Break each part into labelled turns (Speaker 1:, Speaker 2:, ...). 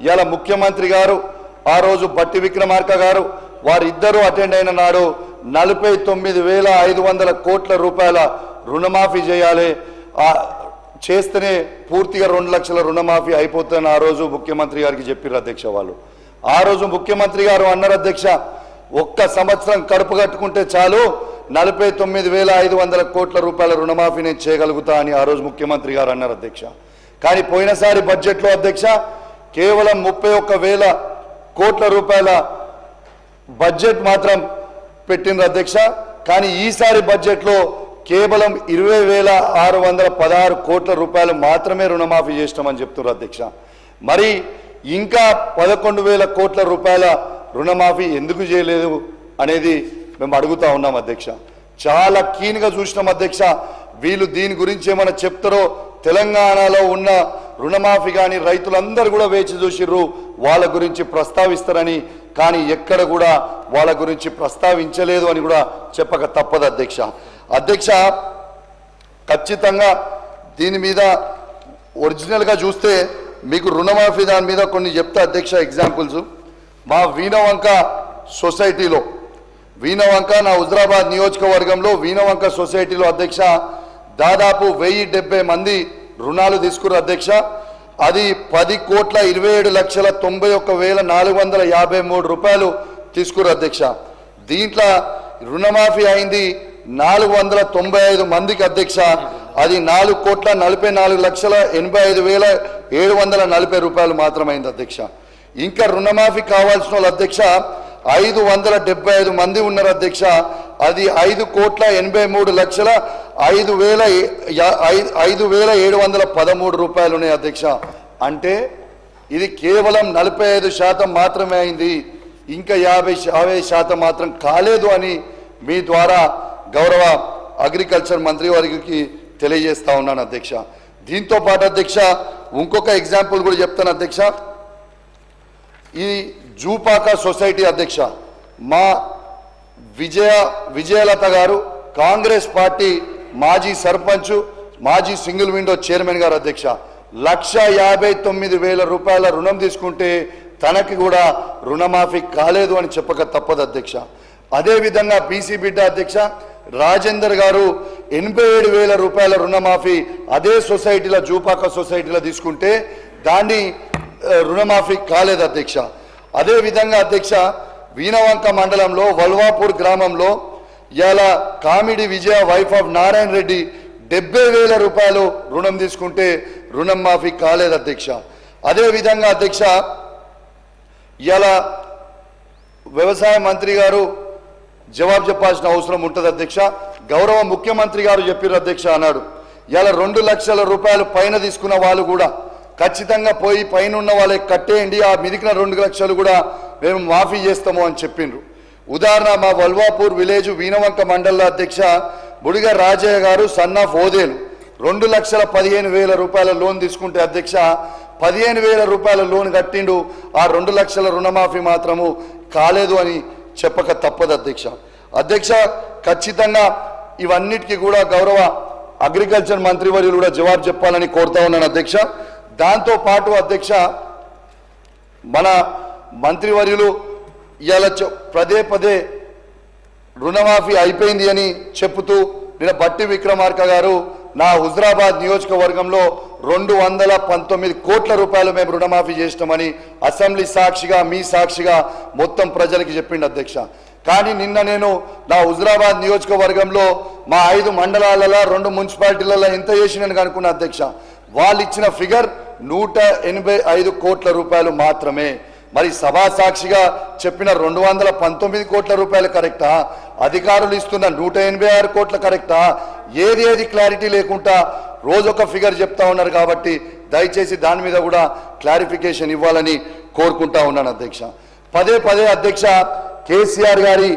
Speaker 1: ఇలా ముఖ్యమంత్రి గారు ఆ రోజు బట్టి విక్రమార్క గారు వారిద్దరూ అటెండ్ అయిన నాడు 49,500 కోట్ల రూపాయల రుణమాఫీ చేయాలి, చేస్తేనే పూర్తిగా 2 లక్షల రుణమాఫీ అయిపోతుందని ఆ రోజు ముఖ్యమంత్రి గారికి చెప్పారు అధ్యక్ష. వాళ్ళు ఆ రోజు ముఖ్యమంత్రి గారు అన్నారు అధ్యక్ష, ఒక్క సంవత్సరం కడుపు కట్టుకుంటే చాలు 49,500 కోట్ల రూపాయల రుణమాఫీ నేను చేయగలుగుతా అని ఆ రోజు ముఖ్యమంత్రి గారు అన్నారు అధ్యక్ష. కానీ పోయినసారి బడ్జెట్లో అధ్యక్ష కేవలం 31,000 కోట్ల రూపాయల బడ్జెట్ మాత్రం పెట్టిండ్రు అధ్యక్ష. కానీ ఈసారి బడ్జెట్లో కేవలం 20,616 కోట్ల రూపాయలు మాత్రమే రుణమాఫీ చేస్తామని చెప్తున్నారు అధ్యక్ష. మరి ఇంకా 11,000 కోట్ల రూపాయల రుణమాఫీ ఎందుకు చేయలేదు అనేది మేము అడుగుతా ఉన్నాం అధ్యక్ష. చాలా కీన్గా చూసినాం అధ్యక్ష. వీళ్ళు దీని గురించి ఏమైనా చెప్తారో, తెలంగాణలో ఉన్న రుణమాఫీ కానీ రైతులందరూ కూడా వేచి చూసిర్రు వాళ్ళ గురించి ప్రస్తావిస్తారని, కానీ ఎక్కడ కూడా వాళ్ళ గురించి ప్రస్తావించలేదు అని కూడా చెప్పక తప్పదు అధ్యక్ష. అధ్యక్ష ఖచ్చితంగా దీని మీద ఒరిజినల్గా చూస్తే మీకు రుణమాఫీ దాని మీద కొన్ని చెప్తా అధ్యక్ష. ఎగ్జాంపుల్స్ మా వీణవంక సొసైటీలో, వీణవంక నా హుజరాబాద్ నియోజకవర్గంలో వీణవంక సొసైటీలో అధ్యక్ష దాదాపు 1070 మంది రుణాలు తీసుకున్నారు అధ్యక్ష. అది 10,27,91,453 రూపాయలు తీసుకున్నారు అధ్యక్ష. దీంట్లో రుణమాఫీ అయింది 495 మందికి అధ్యక్ష. అది 4,44,85,740 రూపాయలు మాత్రమైంది అధ్యక్ష. ఇంకా రుణమాఫీ కావాల్సిన వాళ్ళు అధ్యక్ష 575 మంది ఉన్నారు అధ్యక్ష. అది 5,83,05,713 రూపాయలు ఉన్నాయి అధ్యక్ష. అంటే ఇది కేవలం 45% మాత్రమే అయింది, ఇంకా 50% మాత్రం కాలేదు అని మీ ద్వారా గౌరవ అగ్రికల్చర్ మంత్రి వారికి తెలియజేస్తా ఉన్నాను అధ్యక్ష. దీంతో పాటు అధ్యక్ష ఇంకొక ఎగ్జాంపుల్ కూడా చెప్తాను అధ్యక్ష. ఈ జూపాక సొసైటీ అధ్యక్ష మా విజయలత గారు కాంగ్రెస్ పార్టీ మాజీ సర్పంచ్, మాజీ సింగిల్ విండో చైర్మన్ గారు అధ్యక్ష 1,59,000 రూపాయల రుణం తీసుకుంటే తనకి కూడా రుణమాఫీ కాలేదు అని చెప్పక తప్పదు అధ్యక్ష. అదేవిధంగా బీసీ బిడ్డ అధ్యక్ష రాజేందర్ గారు 87,000 రూపాయల రుణమాఫీ అదే సొసైటీలో జూపాక సొసైటీలో తీసుకుంటే దాన్ని రుణమాఫీ కాలేదు అధ్యక్ష. అదేవిధంగా అధ్యక్ష వీణవంక మండలంలో వల్వాపూర్ గ్రామంలో ఇలా comedy Vijaya wife of Narayana Reddy 70,000 రూపాయలు రుణం తీసుకుంటే రుణం మాఫీ కాలేదు అధ్యక్ష. అదేవిధంగా అధ్యక్ష ఇలా వ్యవసాయ మంత్రి గారు జవాబు చెప్పాల్సిన అవసరం ఉంటుంది అధ్యక్ష. గౌరవ ముఖ్యమంత్రి గారు చెప్పారు అధ్యక్ష అన్నాడు ఇలా 2 లక్షల రూపాయలు పైన తీసుకున్న వాళ్ళు కూడా ఖచ్చితంగా పోయి పైన ఉన్న వాళ్ళకి కట్టేయండి, ఆ మిదికిన 2 లక్షలు కూడా మేము మాఫీ చేస్తాము అని చెప్పిండ్రు. ఉదాహరణ మా వల్వాపూర్ విలేజ్ వీణవంక మండల అధ్యక్ష బుడిగ రాజయ్య గారు సన్ ఆఫ్ ఓదేలు 2,15,000 రూపాయల లోన్ తీసుకుంటే అధ్యక్ష 15,000 రూపాయల లోన్ కట్టిండు, ఆ 2 లక్షల రుణమాఫీ మాత్రము కాలేదు అని చెప్పక తప్పదు అధ్యక్ష. అధ్యక్ష ఖచ్చితంగా ఇవన్నిటికీ కూడా గౌరవ అగ్రికల్చర్ మంత్రి వర్యులు కూడా జవాబు చెప్పాలని కోరుతా ఉన్నాను అధ్యక్ష. దాంతో పాటు అధ్యక్ష మన మంత్రివర్యులు ఇవాళ పదే రుణమాఫీ అయిపోయింది అని చెప్తూ నిన్న బట్టి విక్రమార్క గారు నా హుజరాబాద్ నియోజకవర్గంలో 219 కోట్ల రూపాయలు మేము రుణమాఫీ చేస్తామని అసెంబ్లీ సాక్షిగా మీ సాక్షిగా మొత్తం ప్రజలకి చెప్పిండు అధ్యక్ష. కానీ నిన్న నేను నా హుజరాబాద్ నియోజకవర్గంలో మా 5 మండలాలలో 2 మున్సిపాలిటీలలో ఎంత చేసినని అనుకున్నా అధ్యక్ష. వాళ్ళు ఇచ్చిన ఫిగర్ 185 కోట్ల రూపాయలు మాత్రమే. మరి సభా సాక్షిగా చెప్పిన 219 కోట్ల రూపాయలు కరెక్టా, అధికారులు ఇస్తున్న 186 కోట్ల కరెక్టా, ఏది క్లారిటీ లేకుండా రోజొక ఫిగర్ చెప్తా ఉన్నారు. కాబట్టి దయచేసి దాని మీద కూడా క్లారిఫికేషన్ ఇవ్వాలని కోరుకుంటా ఉన్నాను అధ్యక్ష. పదే అధ్యక్ష కేసీఆర్ గారి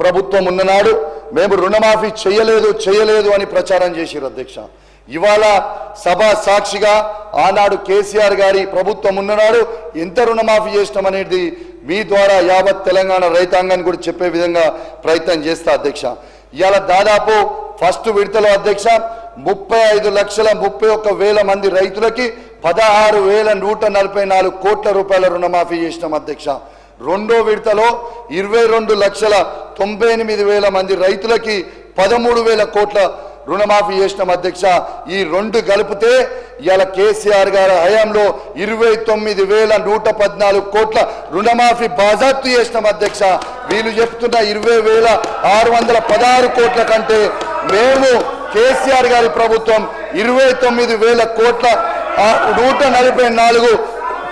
Speaker 1: ప్రభుత్వం ఉన్ననాడు మేము రుణమాఫీ చేయలేదు అని ప్రచారం చేశారు అధ్యక్ష. ఇవాళ సభా సాక్షిగా ఆనాడు కేసీఆర్ గారి ప్రభుత్వం ఉన్ననాడు ఎంత రుణమాఫీ చేస్తామనేది మీ ద్వారా యావత్ తెలంగాణ రైతాంగాన్ని కూడా చెప్పే విధంగా ప్రయత్నం చేస్తా అధ్యక్ష. ఇవాళ దాదాపు ఫస్ట్ విడతలో అధ్యక్ష 35,31,000 మంది రైతులకి 16,144 కోట్ల రూపాయల రుణమాఫీ చేసినాం అధ్యక్ష. రెండో విడతలో 22,98,000 మంది రైతులకి 13,000 కోట్ల రుణమాఫీ చేసినాం అధ్యక్ష. ఈ రెండు కలిపితే ఇలా కేసీఆర్ గారి హయాంలో 29,114 కోట్ల రుణమాఫీ బాజాప్తు చేసినాం అధ్యక్ష. వీళ్ళు చెప్తున్న 20,616 కోట్ల కంటే మేము కేసీఆర్ గారి ప్రభుత్వం 29,000 కోట్ల 144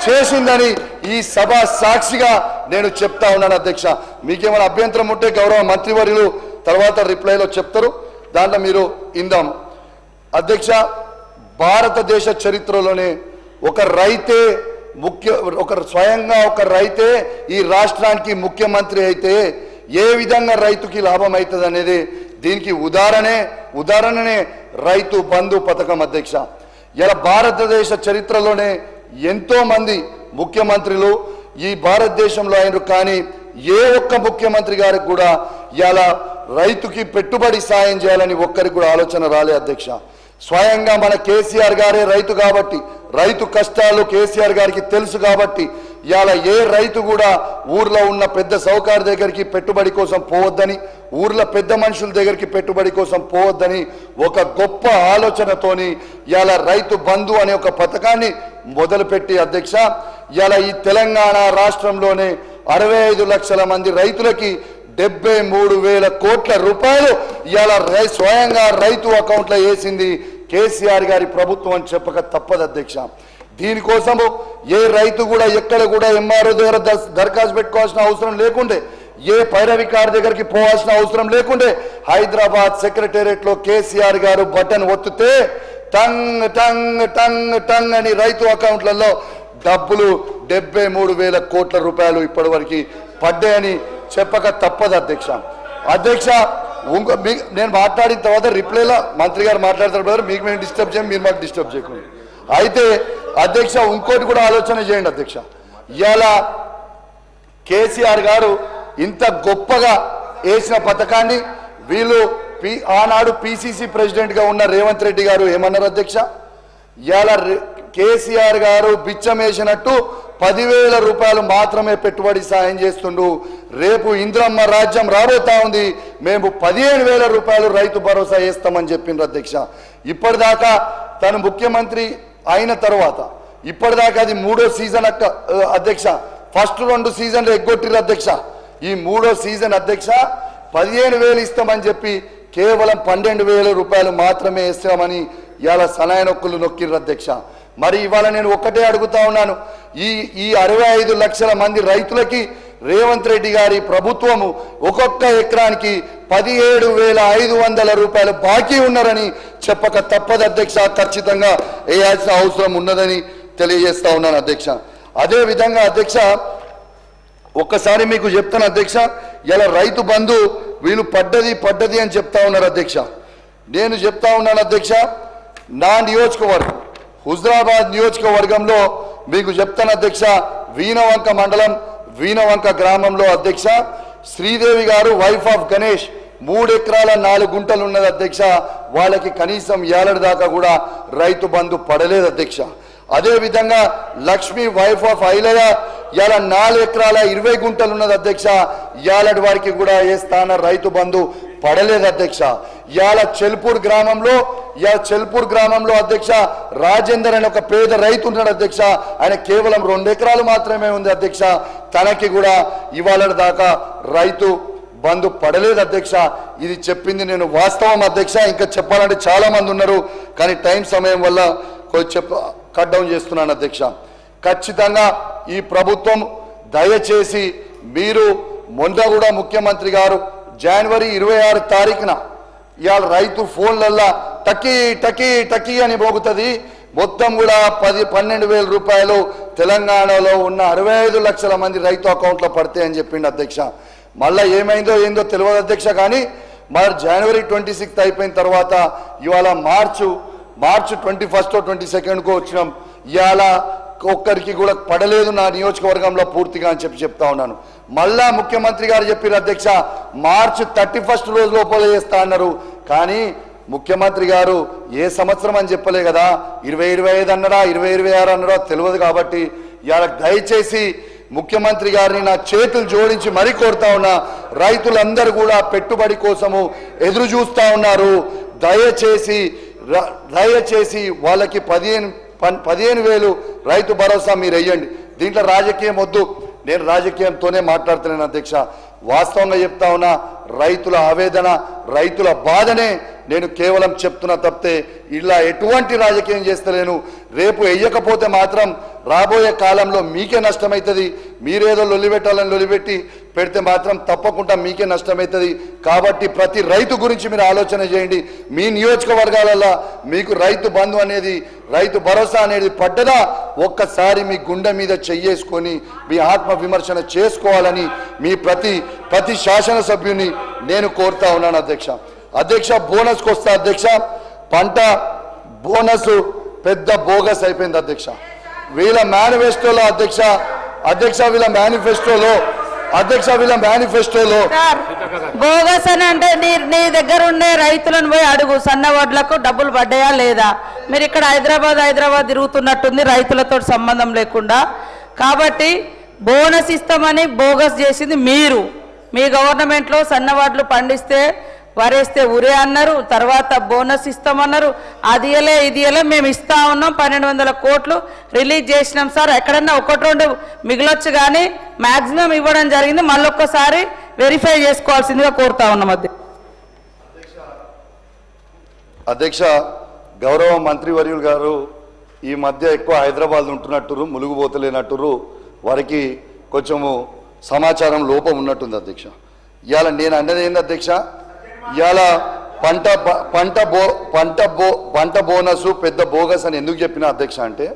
Speaker 1: చేసిందని ఈ సభ సాక్షిగా నేను చెప్తా ఉన్నాను అధ్యక్ష. మీకేమైనా అభ్యంతరం ఉంటే గౌరవ మంత్రివర్యులు తర్వాత రిప్లైలో చెప్తారు, దాంట్లో మీరు ఇందాం. అధ్యక్ష, భారతదేశ చరిత్రలోనే ఒక స్వయంగా ఒక రైతే ఈ రాష్ట్రానికి ముఖ్యమంత్రి అయితే ఏ విధంగా రైతుకి లాభం అవుతుంది అనేది దీనికి ఉదాహరణనే రైతు బంధు పథకం అధ్యక్ష. ఇలా భారతదేశ చరిత్రలోనే ఎంతో మంది ముఖ్యమంత్రులు ఈ భారతదేశంలో అయినరు, కానీ ఏ ఒక్క ముఖ్యమంత్రి గారికి కూడా ఇలా రైతుకి పెట్టుబడి సాయం చేయాలని ఒక్కరికి కూడా ఆలోచన రాలే అధ్యక్ష. స్వయంగా మన కేసీఆర్ గారే రైతు కాబట్టి, రైతు కష్టాలు కేసీఆర్ గారికి తెలుసు కాబట్టి ఇలా ఏ రైతు కూడా ఊర్లో ఉన్న పెద్ద సౌకర్య దగ్గరికి పెట్టుబడి కోసం పోవద్దని, ఊర్లో పెద్ద మనుషుల దగ్గరికి పెట్టుబడి కోసం పోవద్దని ఒక గొప్ప ఆలోచనతోని ఇలా రైతు బంధు అనే ఒక పథకాన్ని మొదలుపెట్టి అధ్యక్ష, ఇలా ఈ తెలంగాణ రాష్ట్రంలోనే 65 లక్షల మంది రైతులకి 73,000 కోట్ల రూపాయలు ఇలా స్వయంగా రైతు అకౌంట్లో వేసింది కేసీఆర్ గారి ప్రభుత్వం అని చెప్పక తప్పదు అధ్యక్ష. దీనికోసము ఏ రైతు కూడా ఎక్కడ కూడా ఎంఆర్ఓ దగ్గర దరఖాస్తు పెట్టుకోవాల్సిన అవసరం లేకుండే, ఏ పైరవికారి దగ్గరికి పోవాల్సిన అవసరం లేకుండే, హైదరాబాద్ సెక్రటేరియట్లో కేసీఆర్ గారు బటన్ ఒత్తితే టంగ్ టంగ్ టంగ్ టంగ్ అని రైతు అకౌంట్లలో డబ్బులు 73,000 కోట్ల రూపాయలు ఇప్పటివరకు పడ్డాయని చెప్పక తప్పదు అధ్యక్ష. అధ్యక్ష, నేను మాట్లాడిన తర్వాత రిప్లైలో మంత్రి గారు మాట్లాడతారు, మీకు మేము డిస్టర్బ్ చేయం, మీరు మాకు డిస్టర్బ్ చేయకుండా. అయితే అధ్యక్ష, ఇంకోటి కూడా ఆలోచన చేయండి అధ్యక్ష. ఇవాళ కేసీఆర్ గారు ఇంత గొప్పగా వేసిన పథకాన్ని వీళ్ళు ఆనాడు పిసిసి ప్రెసిడెంట్గా ఉన్న రేవంత్ రెడ్డి గారు ఏమన్నారు అధ్యక్ష? ఇవాళ కేసీఆర్ గారు బిచ్చం వేసినట్టు 10,000 రూపాయలు మాత్రమే పెట్టుబడి సాయం చేస్తుండు. రేపు ఇంద్రమ్మ రాజ్యం రాబోతా ఉంది, మేము 15,000 రూపాయలు రైతు భరోసా వేస్తామని చెప్పిండ్రు అధ్యక్ష. ఇప్పటిదాకా తను ముఖ్యమంత్రి అయిన తర్వాత ఇప్పటిదాకా అది 3వ సీజన్ అధ్యక్ష. ఫస్ట్ 2 సీజన్లు ఎగ్గొట్టిరు అధ్యక్ష. ఈ 3వ సీజన్ అధ్యక్ష 15,000 ఇస్తామని చెప్పి కేవలం 12,000 రూపాయలు మాత్రమే ఇస్తామని ఇవాళ సనాయనొక్కులు నొక్కిర్రు అధ్యక్ష. మరి ఇవాళ నేను ఒక్కటే అడుగుతా ఉన్నాను, ఈ 65 లక్షల మంది రైతులకి రేవంత్ రెడ్డి గారి ప్రభుత్వము ఒక్కొక్క ఎకరానికి 17,500 రూపాయలు బాకీ ఉన్నారని చెప్పక తప్పదు అధ్యక్ష. ఖచ్చితంగా వేయాల్సిన అవసరం ఉన్నదని తెలియజేస్తా ఉన్నాను అధ్యక్ష. అదే విధంగా అధ్యక్ష, ఒక్కసారి మీకు చెప్తాను అధ్యక్ష, ఇలా రైతు బంధు వీళ్ళు పడ్డది అని చెప్తా ఉన్నారు అధ్యక్ష. నేను చెప్తా ఉన్నాను అధ్యక్ష, నా నియోజకవర్గం హుజరాబాద్ నియోజకవర్గంలో మీకు చెప్తాను అధ్యక్ష, వీణవంక మండలం వీణవంక గ్రామంలో అధ్యక్ష శ్రీదేవి గారు వైఫ్ ఆఫ్ గణేష్ 3 ఎకరాల 4 గుంటలు ఉన్నది అధ్యక్ష. వాళ్ళకి కనీసం ఏడాది దాకా కూడా రైతు బంధు పడలేదు అధ్యక్ష. అదే విధంగా లక్ష్మి వైఫ్ ఆఫ్ ఐలయ్య ఇలా 4 ఎకరాల 20 గుంటలు ఉన్నది అధ్యక్ష. ఏడాది వారికి కూడా ఏ స్థాన రైతు బంధు పడలేదు అధ్యక్ష. ఇవాళ చెల్పూర్ గ్రామంలో అధ్యక్ష రాజేందర్ అనే ఒక పేద రైతు ఉన్నాడు అధ్యక్ష. ఆయన కేవలం 2 ఎకరాలు మాత్రమే ఉంది అధ్యక్ష. తనకి కూడా ఇవాళ దాకా రైతు బంధు పడలేదు అధ్యక్ష. ఇది చెప్పింది నేను వాస్తవం అధ్యక్ష. ఇంకా చెప్పాలంటే చాలా మంది ఉన్నారు, కానీ టైం సమయం వల్ల కొంచెం కట్ డౌన్ చేస్తున్నాను అధ్యక్ష. ఖచ్చితంగా ఈ ప్రభుత్వం దయచేసి మీరు మొన్న కూడా ముఖ్యమంత్రి గారు జనవరి 26 తారీఖున ఇవాళ రైతు ఫోన్లల్లా టకీ టకీ టకీ అని మోగుతుంది, మొత్తం కూడా 12,000 రూపాయలు తెలంగాణలో ఉన్న 65 లక్షల మంది రైతు అకౌంట్లో పడతాయని చెప్పిండు అధ్యక్ష. మళ్ళీ ఏమైందో ఏందో తెలియదు అధ్యక్ష. కానీ మరి జనవరి 26 అయిపోయిన తర్వాత ఇవాళ మార్చు 21 22 వచ్చినాం. ఇవాళ ఒక్కరికి కూడా పడలేదు నా నియోజకవర్గంలో పూర్తిగా అని చెప్తా ఉన్నాను. మళ్ళా ముఖ్యమంత్రి గారు చెప్పారు అధ్యక్ష, మార్చి 31 రోజు లోపల చేస్తా అన్నారు. కానీ ముఖ్యమంత్రి గారు ఏ సంవత్సరం అని చెప్పలే కదా, 2025 అన్నాడా 2026 అన్నాడా తెలియదు. కాబట్టి ఇవాళ దయచేసి ముఖ్యమంత్రి గారిని నా చేతులు జోడించి మరీ కోరుతా ఉన్నా, రైతులందరూ కూడా పెట్టుబడి కోసము ఎదురు చూస్తూ ఉన్నారు. దయచేసి వాళ్ళకి 15,000 రైతు భరోసా మీరు వెయ్యండి. దీంట్లో రాజకీయం వద్దు, నేను రాజకీయంతోనే మాట్లాడుతున్నాను అధ్యక్ష. వాస్తవంగా చెప్తా ఉన్నా, రైతుల ఆవేదన, రైతుల బాధనే నేను కేవలం చెప్తున్నా తప్పితే ఇలా ఎటువంటి రాజకీయం చేస్తలేను. రేపు వెయ్యకపోతే మాత్రం రాబోయే కాలంలో మీకే నష్టమవుతుంది. మీరేదో లొల్లిపెట్టాలని లొల్లిపెట్టి పెడితే మాత్రం తప్పకుండా మీకే నష్టమవుతుంది. కాబట్టి ప్రతి రైతు గురించి మీరు ఆలోచన చేయండి. మీ నియోజకవర్గాలలో మీకు రైతు బంధు అనేది, రైతు భరోసా అనేది పడ్డదా, ఒక్కసారి మీ గుండె మీద చెయ్యేసుకొని మీ ఆత్మ విమర్శన చేసుకోవాలని మీ ప్రతి శాసనసభ్యుని నేను కోరుతా ఉన్నాను అధ్యక్ష. బోనస్కి వస్తా అధ్యక్ష. పంట బోనస్ పెద్ద బోగస్ అయిపోయింది అధ్యక్ష. వీళ్ళ మేనిఫెస్టోలో వీళ్ళ మేనిఫెస్టోలో
Speaker 2: బోగస్ అని అంటే నీ దగ్గర ఉండే రైతులను పోయి అడుగు, సన్న వడ్లకు డబ్బులు పడ్డాయా లేదా. మీరు ఇక్కడ హైదరాబాద్ తిరుగుతున్నట్టుంది రైతులతో సంబంధం లేకుండా. కాబట్టి బోనస్ ఇస్తామని బోగస్ చేసింది మీరు. మీ గవర్నమెంట్లో సన్నవాడ్లు పండిస్తే వరేస్తే ఉరే అన్నారు, తర్వాత బోనస్ ఇస్తామన్నారు. అది ఇదియలే మేము ఇస్తా ఉన్నాం, 1,200 కోట్లు రిలీజ్ చేసినాం సార్. ఎక్కడన్నా 1-2 మిగిలొచ్చు కానీ మ్యాక్సిమం ఇవ్వడం జరిగింది. మళ్ళొక్కసారి వెరిఫై చేసుకోవాల్సిందిగా కోరుతా ఉన్నాం
Speaker 1: అధ్యక్ష. గౌరవ మంత్రివర్యులు గారు ఈ మధ్య ఎక్కువ హైదరాబాద్ ఉంటున్నట్టురు, ములుగుపోతలేనట్టురు, వారికి కొంచెము సమాచారం లోపం ఉన్నట్టుంది అధ్యక్ష. ఇవాళ నేను అన్నది ఏంది అధ్యక్ష, ఇవాళ పంట బోనస్ పెద్ద బోగస్ అని ఎందుకు చెప్పిన అధ్యక్ష అంటే,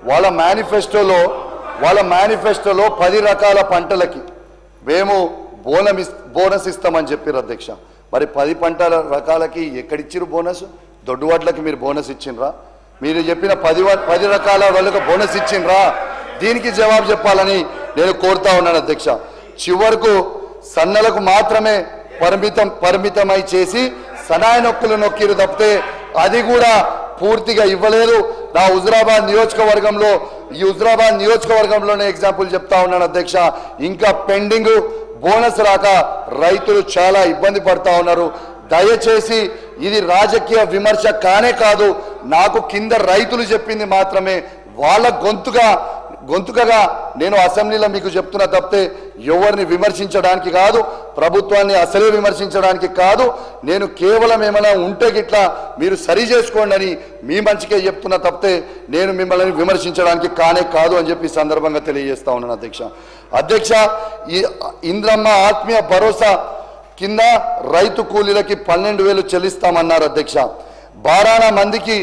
Speaker 1: వాళ్ళ మేనిఫెస్టోలో 10 రకాల పంటలకి మేము బోనస్ ఇస్తామని చెప్పారు అధ్యక్ష. మరి 10 పంటల రకాలకి ఎక్కడిచ్చిరు బోనస్? దొడ్డువాట్లకి మీరు బోనస్ ఇచ్చిండ్రా? మీరు చెప్పిన 10 రకాల వాళ్ళకి బోనస్ ఇచ్చిండ్రా? దీనికి జవాబు చెప్పాలని నేను కోరుతా ఉన్నాను అధ్యక్ష. చివరకు సన్నలకు మాత్రమే పరిమితమై చేసి సనాయ నొక్కులు నొక్కిరు తప్పితే అది కూడా పూర్తిగా ఇవ్వలేదు. నా హుజురాబాద్ నియోజకవర్గంలోనే ఎగ్జాంపుల్ చెప్తా ఉన్నాను అధ్యక్ష. ఇంకా పెండింగ్ బోనస్ రాక రైతులు చాలా ఇబ్బంది పడతా ఉన్నారు. దయచేసి ఇది రాజకీయ విమర్శ కానే కాదు, నాకు కింద రైతులు చెప్పింది మాత్రమే. వాళ్ళ గొంతుకగా నేను అసెంబ్లీలో మీకు చెప్తున్నా తప్పితే ఎవరిని విమర్శించడానికి కాదు, ప్రభుత్వాన్ని అసలే విమర్శించడానికి కాదు. నేను కేవలం ఏమైనా ఉంటే గిట్లా మీరు సరి చేసుకోండి అని మీ మంచికే చెప్తున్నా తప్పితే నేను మిమ్మల్ని విమర్శించడానికి కానే కాదు అని చెప్పి సందర్భంగా తెలియజేస్తా ఉన్నాను అధ్యక్ష. ఈ ఇంద్రమ్మ ఆత్మీయ భరోసా కింద రైతు కూలీలకి 12,000 చెల్లిస్తామన్నారు అధ్యక్ష. 12 మందికి